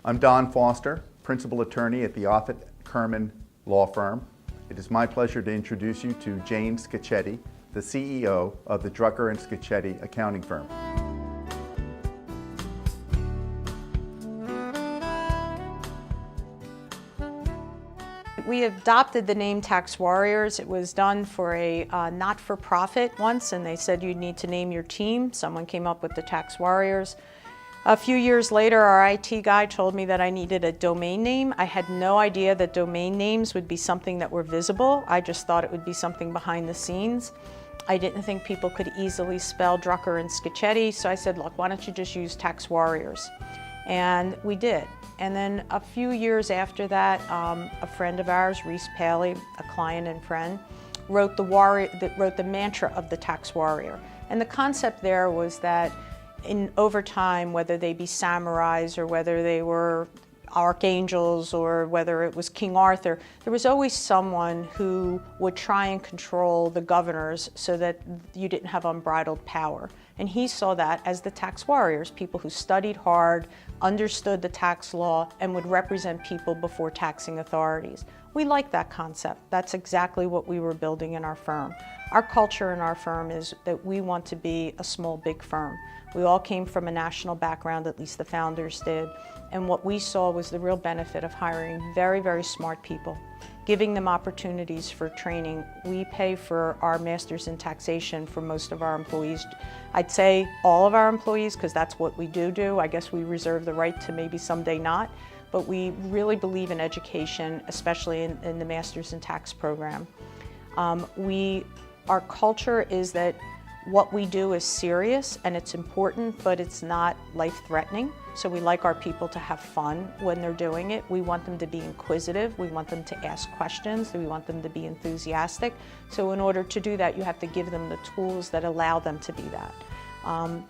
I'm Don Foster, Principal Attorney at the Offutt Kerman Law Firm. It is my pleasure to introduce you to Jane Scaccetti, the CEO of the Drucker and Scaccetti accounting firm. We adopted the name Tax Warriors. It was done for a not-for-profit once, and they said you need to name your team. Someone came up with the Tax Warriors. A few years later, our IT guy told me that I needed a domain name. I had no idea that domain names would be something that were visible. I just thought it would be something behind the scenes. I didn't think people could easily spell Drucker and Scaccetti, so I said, look, why don't you just use Tax Warriors? And we did. And then a few years after that, a friend of ours, Reese Paley, a client and friend, wrote the mantra of the Tax Warrior. And the concept there was that over time, whether they be samurais or whether they were archangels or whether it was King Arthur, there was always someone who would try and control the governors so that you didn't have unbridled power. And he saw that as the tax warriors, people who studied hard, understood the tax law, and would represent people before taxing authorities. We like that concept. That's exactly what we were building in our firm. Our culture in our firm is that we want to be a small, big firm. We all came from a national background, at least the founders did, and what we saw was the real benefit of hiring very, very smart people, giving them opportunities for training. We pay for our masters in taxation for most of our employees. I'd say all of our employees, because that's what we do. I guess we reserve the right to maybe someday not, but we really believe in education, especially in the masters in tax program. Our culture is that what we do is serious and it's important, but it's not life-threatening. So we like our people to have fun when they're doing it. We want them to be inquisitive. We want them to ask questions. We want them to be enthusiastic. So in order to do that, you have to give them the tools that allow them to be that.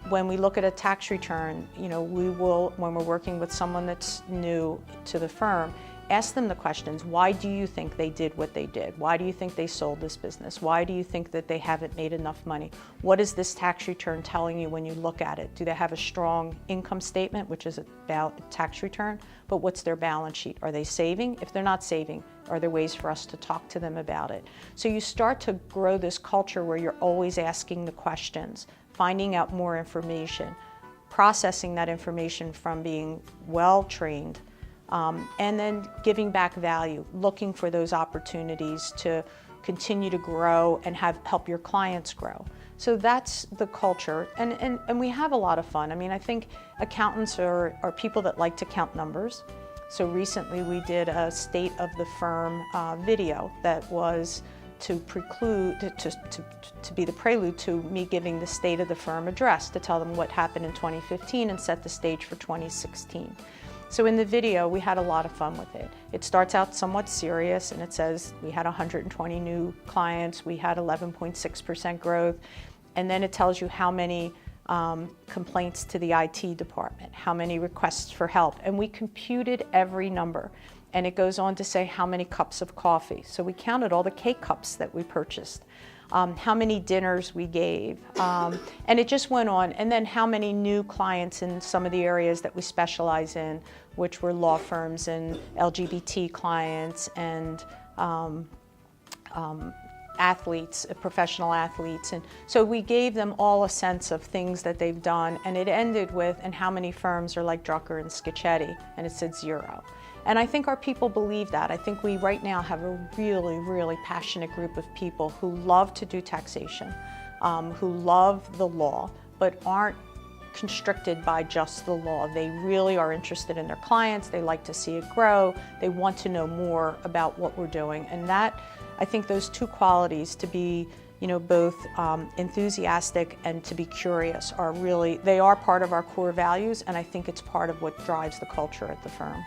When we look at a tax return, we will, when we're working with someone that's new to the firm, ask them the questions. Why do you think they did what they did? Why do you think they sold this business? Why do you think that they haven't made enough money? What is this tax return telling you when you look at it? Do they have a strong income statement, which is about a tax return? But what's their balance sheet? Are they saving? If they're not saving, are there ways for us to talk to them about it? So you start to grow this culture where you're always asking the questions, finding out more information, processing that information from being well-trained, and then giving back value, looking for those opportunities to continue to grow and help your clients grow. So that's the culture, and we have a lot of fun. I mean, I think accountants are people that like to count numbers. So recently we did a state of the firm video that was to be the prelude to me giving the state of the firm address, to tell them what happened in 2015 and set the stage for 2016. So in the video, we had a lot of fun with it. It starts out somewhat serious, and it says we had 120 new clients, we had 11.6% growth, and then it tells you how many complaints to the IT department, how many requests for help, and we computed every number. And it goes on to say how many cups of coffee. So we counted all the K-cups that we purchased, how many dinners we gave, and it just went on. And then how many new clients in some of the areas that we specialize in, which were law firms and LGBT clients and athletes, professional athletes. And so we gave them all a sense of things that they've done, and it ended with, and how many firms are like Drucker and Scaccetti, and it said 0. And I think our people believe that. I think we right now have a really, really passionate group of people who love to do taxation, who love the law, but aren't constricted by just the law. They really are interested in their clients. They like to see it grow. They want to know more about what we're doing. And that, I think those two qualities, to be both enthusiastic and to be curious, are really, they are part of our core values, and I think it's part of what drives the culture at the firm.